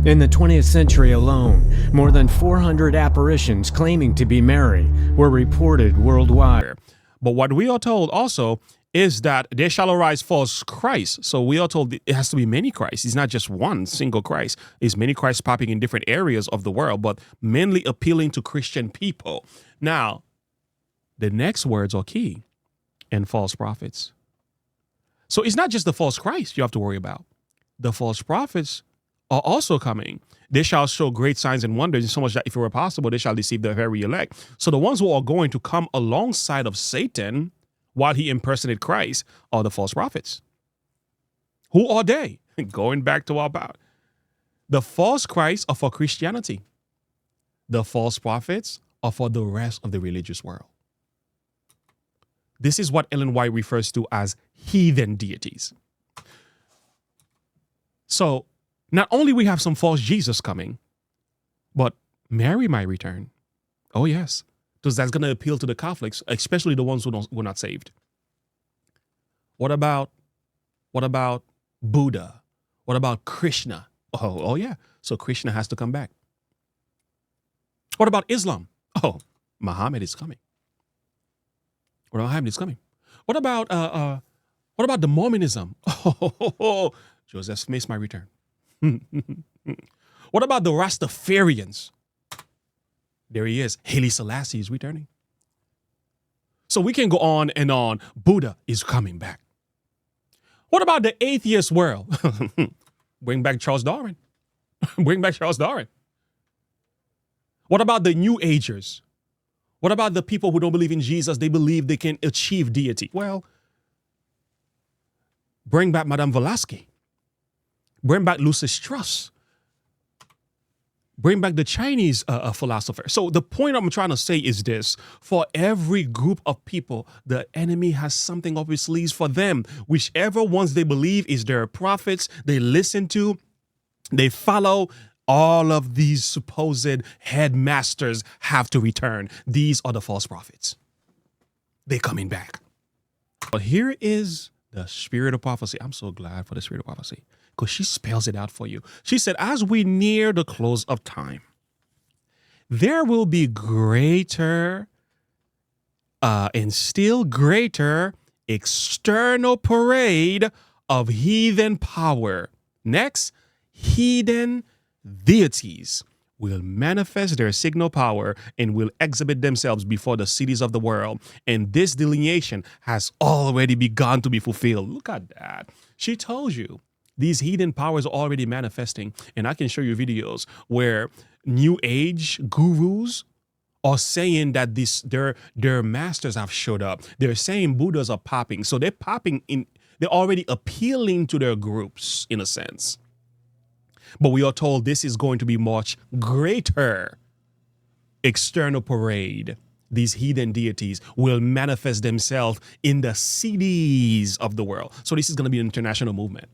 In the 20th century alone, more than 400 apparitions claiming to be Mary were reported worldwide. But what we are told also is that there shall arise false Christ. So we are told it has to be many Christs. It's not just one single Christ. It's many Christs popping in different areas of the world, but mainly appealing to Christian people. Now, the next words are key. And false prophets. So it's not just the false Christ you have to worry about. The false prophets are also coming. They shall show great signs and wonders, so much that if it were possible, they shall deceive the very elect. So the ones who are going to come alongside of Satan while he impersonated Christ are the false prophets. Who are they? Going back to our about. The false Christs are for Christianity. The false prophets are for the rest of the religious world. This is what Ellen White refers to as heathen deities. So not only we have some false Jesus coming, but Mary might return. Oh, yes. Because that's going to appeal to the Catholics, especially the ones who are not saved. What about Buddha? What about Krishna? Oh, yeah. So Krishna has to come back. What about Islam? Oh, Muhammad is coming. Muhammad is coming. What about the Mormonism? Oh, Joseph Smith might return. What about the Rastafarians? There he is. Haile Selassie is returning. So we can go on and on. Buddha is coming back. What about the atheist world? Bring back Charles Darwin. Bring back Charles Darwin. What about the New Agers? What about the people who don't believe in Jesus? They believe they can achieve deity. Well, bring back Madame Blavatsky. Bring back Lucis Truss. Bring back the Chinese philosopher. So the point I'm trying to say is this. For every group of people, the enemy has something up his sleeves for them. Whichever ones they believe is their prophets, they listen to, they follow. All of these supposed headmasters have to return. These are the false prophets. They're coming back. But here is the spirit of prophecy. I'm so glad for the spirit of prophecy because she spells it out for you. She said, as we near the close of time, there will be greater and still greater external parade of heathen power. Next, heathen deities will manifest their signal power and will exhibit themselves before the cities of the world. And this delineation has already begun to be fulfilled. Look at that. She tells you these heathen powers are already manifesting. And I can show you videos where New Age gurus are saying that their masters have showed up. They're saying Buddhas are popping. So they're popping in, they're already appealing to their groups in a sense. But we are told this is going to be much greater external parade. These heathen deities will manifest themselves in the cities of the world. So this is going to be an international movement.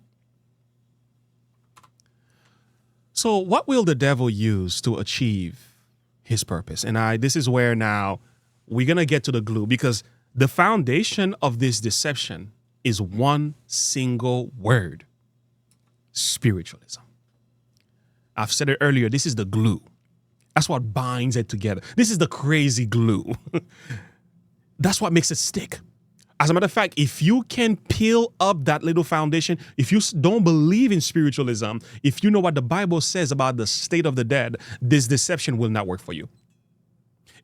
So what will the devil use to achieve his purpose? And this is where now we're going to get to the glue, because the foundation of this deception is one single word: spiritualism. I've said it earlier, this is the glue. That's what binds it together. This is the crazy glue. That's what makes it stick. As a matter of fact, if you can peel up that little foundation, if you don't believe in spiritualism, if you know what the Bible says about the state of the dead, this deception will not work for you.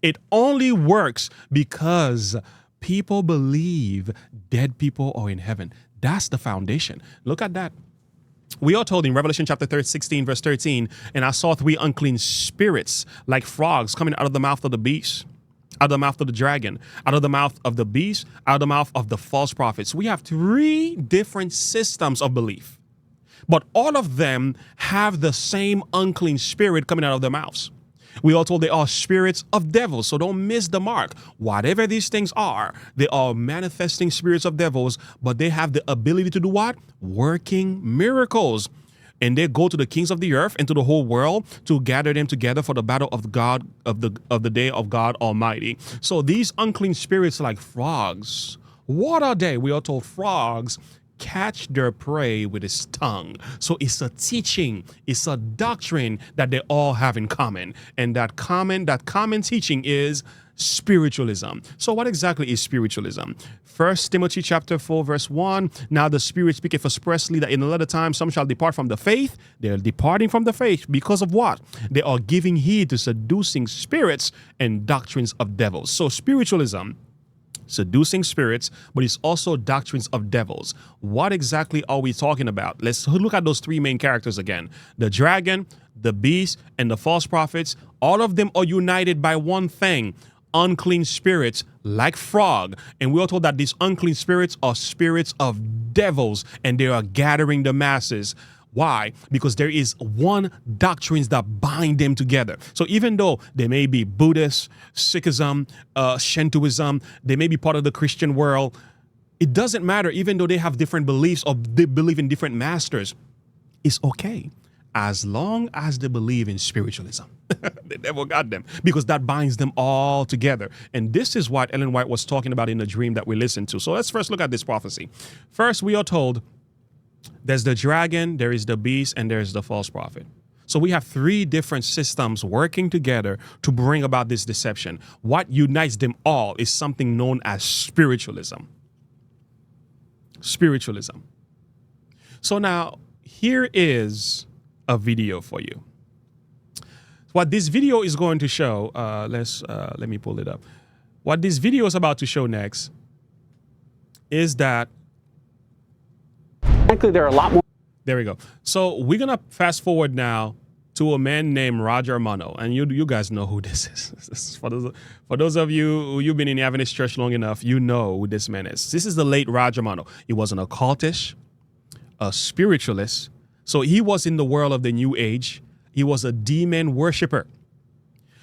It only works because people believe dead people are in heaven. That's the foundation. Look at that. We are told in Revelation chapter 16, verse 13, and I saw 3 unclean spirits like frogs coming out of the mouth of the beast, out of the mouth of the dragon, out of the mouth of the beast, out of the mouth of the false prophets. We have 3 different systems of belief, but all of them have the same unclean spirit coming out of their mouths. We are told they are spirits of devils, so don't miss the mark. Whatever these things are, they are manifesting spirits of devils, but they have the ability to do what? Working miracles. And they go to the kings of the earth and to the whole world to gather them together for the battle of God, of the day of God Almighty. So these unclean spirits like frogs, what are they? We are told frogs catch their prey with his tongue. So it's a teaching, it's a doctrine that they all have in common. And that common teaching is spiritualism. So what exactly is spiritualism? 1 Timothy chapter 4 verse 1, now the Spirit speaketh expressly that in a latter time some shall depart from the faith. They are departing from the faith because of what? They are giving heed to seducing spirits and doctrines of devils. So spiritualism, seducing spirits, but it's also doctrines of devils. What exactly are we talking about? Let's look at those three main characters again. The dragon, the beast, and the false prophets. All of them are united by one thing: unclean spirits like frog. And we are told that these unclean spirits are spirits of devils, and they are gathering the masses. Why? Because there is one doctrines that bind them together. So even though they may be Buddhist, Sikhism, Shintoism, they may be part of the Christian world, it doesn't matter. Even though they have different beliefs or they believe in different masters, it's okay as long as they believe in spiritualism. The devil got them, because that binds them all together. And this is what Ellen White was talking about in the dream that we listened to. So let's first look at this prophecy. First, we are told there's the dragon, there is the beast, and there's the false prophet. So we have three different systems working together to bring about this deception. What unites them all is something known as spiritualism. Spiritualism. So now, here is a video for you. What this video is going to show, let me pull it up. What this video is about to show next is that, frankly, there are a lot more. There we go. So we're going to fast forward now to a man named Roger Mono. And you guys know who this is. This is for those of you who you've been in the Adventist church long enough, you know who this man is. This is the late Roger Mono. He was an occultist, a spiritualist. So he was in the world of the New Age. He was a demon worshiper.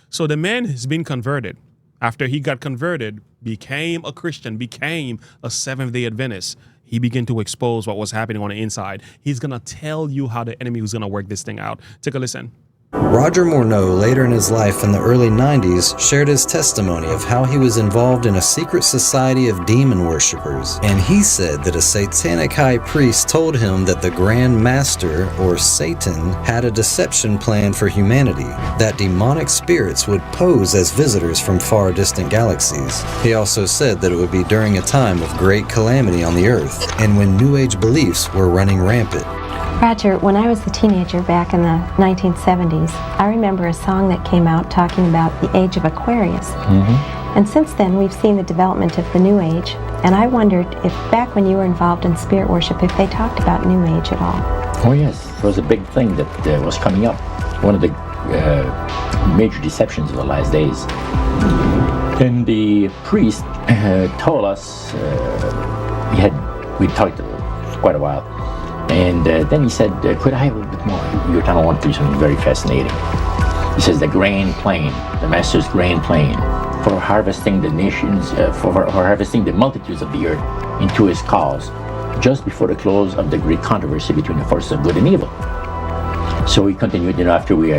So the man has been converted. After he got converted, became a Christian, became a Seventh-day Adventist. He began to expose what was happening on the inside. He's going to tell you how the enemy was going to work this thing out. Take a listen. Roger Morneau, later in his life in the early 90s, shared his testimony of how he was involved in a secret society of demon worshippers. And he said that a satanic high priest told him that the Grand Master, or Satan, had a deception plan for humanity, that demonic spirits would pose as visitors from far distant galaxies. He also said that it would be during a time of great calamity on the earth, and when New Age beliefs were running rampant. Roger, when I was a teenager back in the 1970s, I remember a song that came out talking about the age of Aquarius. And since then, we've seen the development of the New Age, and I wondered if back when you were involved in spirit worship, if they talked about New Age at all. Oh yes, it was a big thing that was coming up. One of the major deceptions of the last days. And the priest told us, we talked quite a while, and then he said, could I have a little bit more? Your time I want to do something very fascinating. He says the grand plan, the master's grand plan for harvesting the nations, for harvesting the multitudes of the earth into his cause, just before the close of the great controversy between the forces of good and evil. So we continued, after we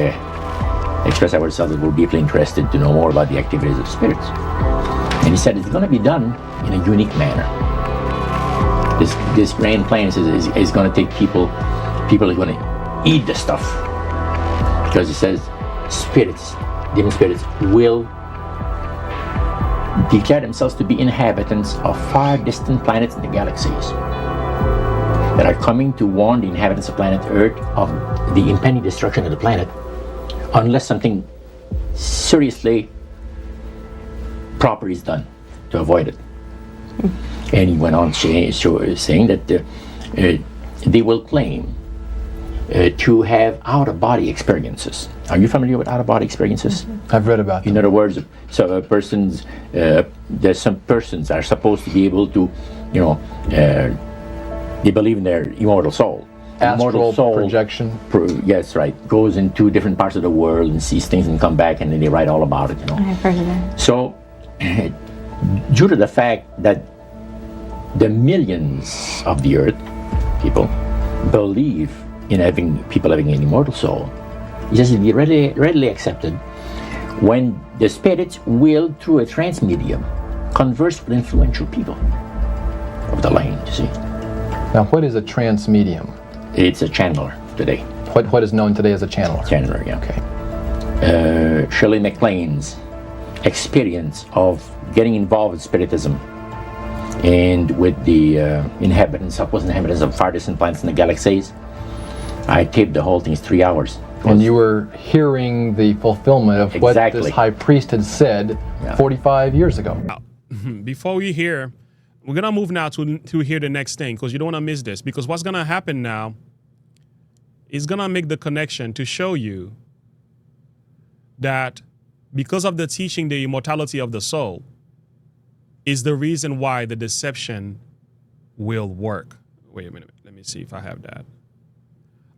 expressed ourselves that we're deeply interested to know more about the activities of spirits. And he said it's going to be done in a unique manner. This grand plan is going to take people are going to eat the stuff. Because he says spirits, demon spirits, will declare themselves to be inhabitants of far distant planets in the galaxies that are coming to warn the inhabitants of planet Earth of the impending destruction of the planet unless something seriously proper is done to avoid it. And he went on saying that they will claim to have out-of-body experiences. Are you familiar with out-of-body experiences? I've read about them. In other words, so there's some persons are supposed to be able to, they believe in their immortal soul. Astral projection. Yes, right. Goes into different parts of the world and sees things and come back, and then they write all about it. I've heard of that. So, due to the fact that the millions of the earth people believe in people having an immortal soul, it has to be readily accepted when the spirits will, through a trance medium, converse with influential people of the land, you see. Now, what is a trance medium? It's a channeler today. What is known today as a channeler? Channeler, yeah. Okay. Shirley MacLaine's experience of getting involved with Spiritism and with the supposed inhabitants of far distant planets in the galaxies. I taped the whole thing. It's 3 hours. And you were hearing the fulfillment of what this high priest had said 45 years ago. Before we hear, we're going to move now to hear the next thing, because you don't want to miss this. Because what's going to happen now is going to make the connection to show you that because of the teaching, the immortality of the soul is the reason why the deception will work. Wait a minute. Let me see if I have that.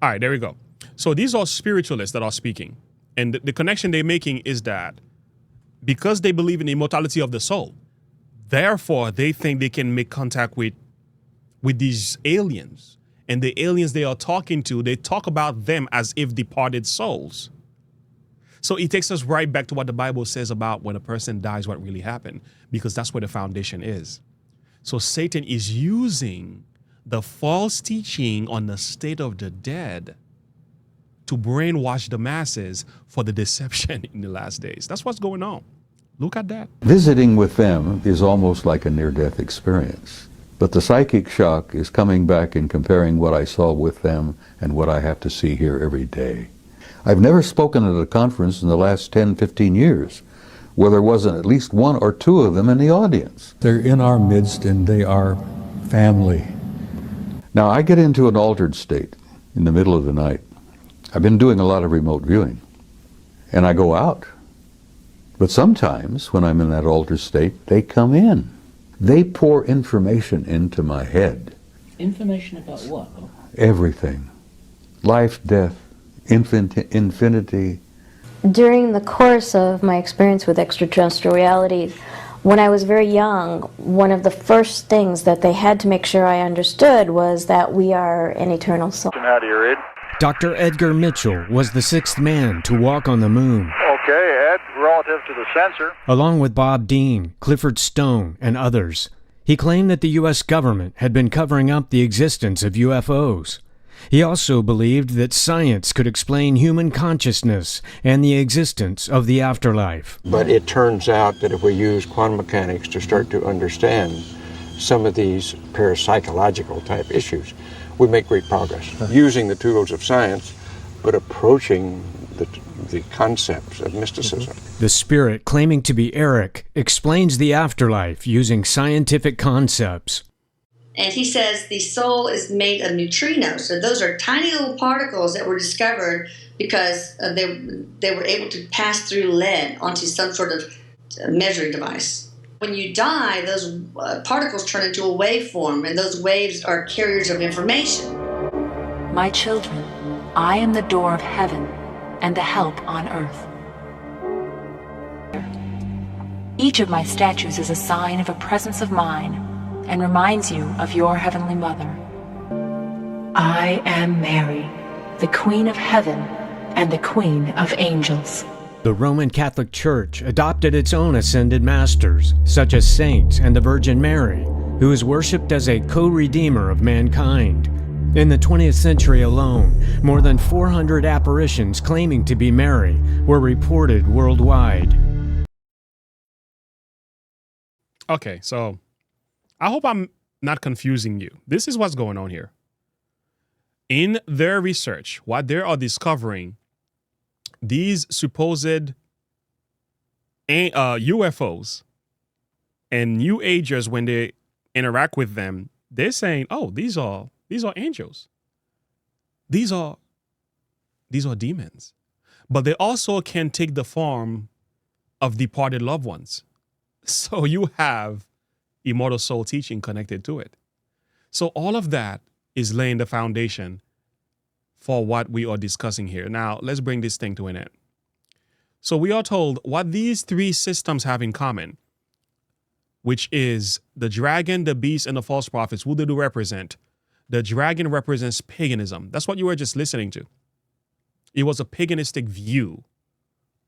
All right, there we go. So these are spiritualists that are speaking. And the connection they're making is that because they believe in the immortality of the soul, therefore they think they can make contact with these aliens. And the aliens they are talking to, they talk about them as if departed souls. So it takes us right back to what the Bible says about when a person dies, what really happened, because that's where the foundation is. So Satan is using the false teaching on the state of the dead to brainwash the masses for the deception in the last days. That's what's going on. Look at that. Visiting with them is almost like a near-death experience. But the psychic shock is coming back and comparing what I saw with them and what I have to see here every day. I've never spoken at a conference in the last 10, 15 years where there wasn't at least one or two of them in the audience. They're in our midst and they are family. Now, I get into an altered state in the middle of the night. I've been doing a lot of remote viewing, and I go out. But sometimes, when I'm in that altered state, they come in. They pour information into my head. Information about what? Everything. Life, death, infinity. During the course of my experience with extraterrestrial realities, when I was very young, one of the first things that they had to make sure I understood was that we are an eternal soul. How do you read? Dr. Edgar Mitchell was the sixth man to walk on the moon. Okay, Ed, relative to the sensor. Along with Bob Dean, Clifford Stone, and others, he claimed that the U.S. government had been covering up the existence of UFOs. He also believed that science could explain human consciousness and the existence of the afterlife. But it turns out that if we use quantum mechanics to start to understand some of these parapsychological type issues, we make great progress using the tools of science, but approaching the concepts of mysticism. The spirit, claiming to be Eric, explains the afterlife using scientific concepts. And he says the soul is made of neutrinos. So those are tiny little particles that were discovered because they were able to pass through lead onto some sort of measuring device. When you die, those particles turn into a waveform, and those waves are carriers of information. My children, I am the door of heaven and the help on earth. Each of my statues is a sign of a presence of mine and reminds you of your Heavenly Mother. I am Mary, the Queen of Heaven and the Queen of Angels. The Roman Catholic Church adopted its own ascended masters, such as saints and the Virgin Mary, who is worshipped as a co-redeemer of mankind. In the 20th century alone, more than 400 apparitions claiming to be Mary were reported worldwide. Okay, so I hope I'm not confusing you. This is what's going on here. In their research, what they are discovering, these supposed UFOs and New Agers, when they interact with them, they're saying, "Oh, these are angels. These are demons." But they also can take the form of departed loved ones. So you have immortal soul teaching connected to it. So all of that is laying the foundation for what we are discussing here. Now, let's bring this thing to an end. So we are told what these three systems have in common, which is the dragon, the beast, and the false prophets. Who do they represent? The dragon represents paganism. That's what you were just listening to. It was a paganistic view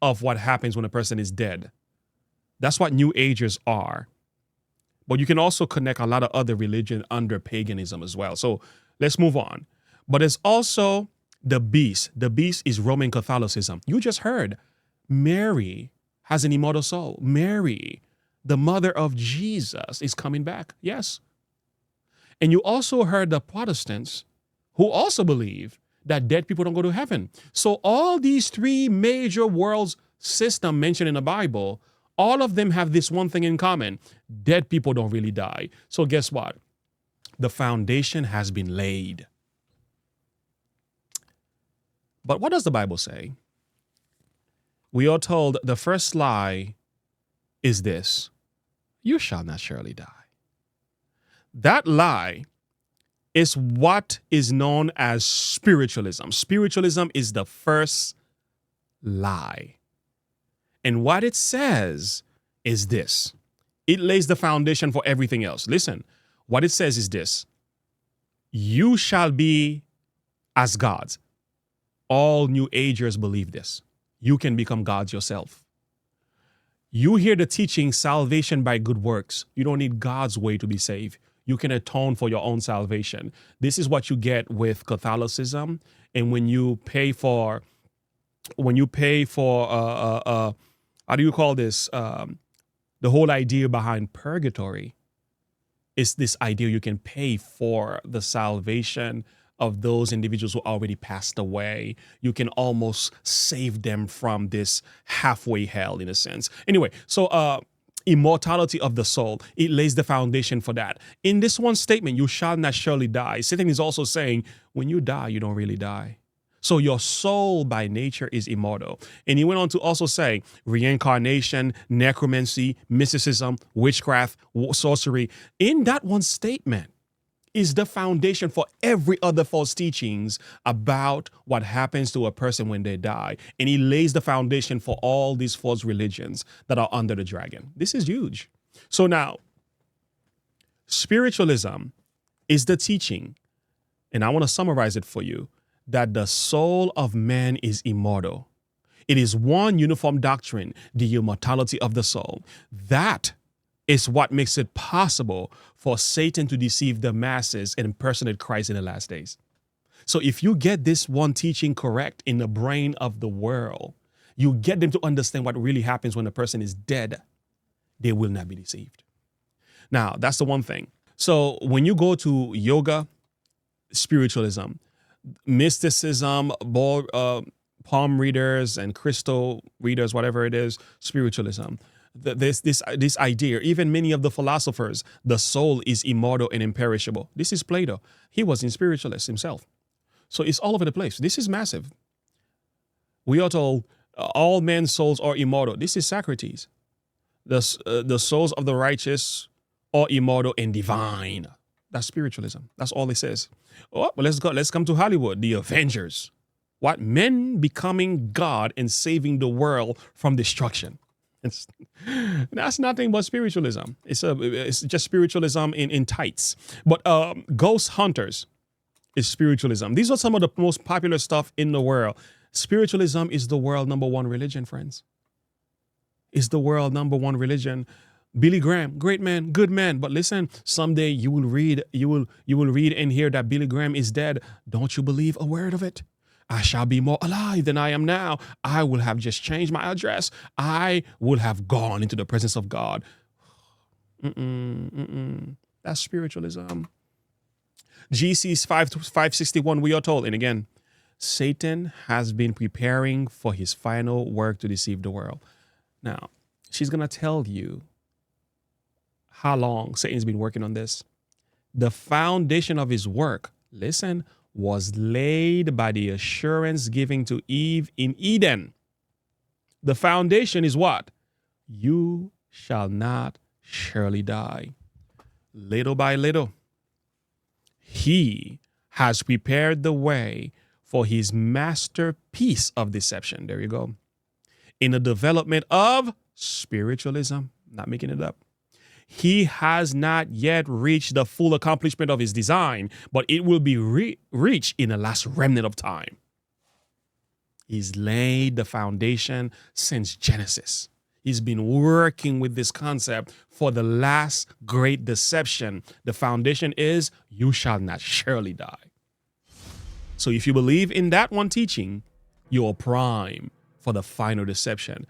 of what happens when a person is dead. That's what New Agers are. But you can also connect a lot of other religion under paganism as well. So let's move on. But there's also the beast. The beast is Roman Catholicism. You just heard Mary has an immortal soul. Mary, the mother of Jesus, is coming back. Yes. And you also heard the Protestants who also believe that dead people don't go to heaven. So all these three major world systems mentioned in the Bible, all of them have this one thing in common. Dead people don't really die. So guess what? The foundation has been laid. But what does the Bible say? We are told the first lie is this: you shall not surely die. That lie is what is known as spiritualism. Spiritualism is the first lie. And what it says is this. It lays the foundation for everything else. Listen, what it says is this: you shall be as gods. All New Agers believe this. You can become gods yourself. You hear the teaching, salvation by good works. You don't need God's way to be saved. You can atone for your own salvation. This is what you get with Catholicism. And when you pay for how do you call this? The whole idea behind purgatory is this idea you can pay for the salvation of those individuals who already passed away. You can almost save them from this halfway hell in a sense. Anyway, so immortality of the soul, it lays the foundation for that. In this one statement, you shall not surely die, Satan is also saying, when you die, you don't really die. So your soul by nature is immortal. And he went on to also say reincarnation, necromancy, mysticism, witchcraft, sorcery. In that one statement is the foundation for every other false teachings about what happens to a person when they die. And he lays the foundation for all these false religions that are under the dragon. This is huge. So now, spiritualism is the teaching, and I want to summarize it for you, that the soul of man is immortal. It is one uniform doctrine, the immortality of the soul. That is what makes it possible for Satan to deceive the masses and impersonate Christ in the last days. So if you get this one teaching correct in the brain of the world, you get them to understand what really happens when a person is dead, they will not be deceived. Now, that's the one thing. So when you go to yoga, spiritualism, mysticism, palm readers and crystal readers, whatever it is, spiritualism, this idea, even many of the philosophers, the soul is immortal and imperishable. This is Plato. He was a spiritualist himself. So it's all over the place. This is massive. We are told all men's souls are immortal. This is Socrates. The souls of the righteous are immortal and divine. That's spiritualism. That's all it says. Oh, well, let's come to Hollywood. The Avengers. What? Men becoming God and saving the world from destruction. That's nothing but spiritualism. It's just spiritualism in tights. But ghost hunters is spiritualism. These are some of the most popular stuff in the world. Spiritualism is the world #1 religion, friends. It's the world #1 religion. Billy Graham, great man, good man. But listen, someday you will read and hear that Billy Graham is dead. Don't you believe a word of it? I shall be more alive than I am now. I will have just changed my address. I will have gone into the presence of God. That's spiritualism. GC's 561, we are told, and again, Satan has been preparing for his final work to deceive the world. Now, she's going to tell you how long Satan's been working on this. The foundation of his work, listen, was laid by the assurance given to Eve in Eden. The foundation is what? You shall not surely die. Little by little, he has prepared the way for his masterpiece of deception. There you go. In the development of spiritualism, not making it up. He has not yet reached the full accomplishment of his design, but it will be reached in the last remnant of time. He's laid the foundation since Genesis. He's been working with this concept for the last great deception. The foundation is, you shall not surely die. So if you believe in that one teaching, you're prime for the final deception.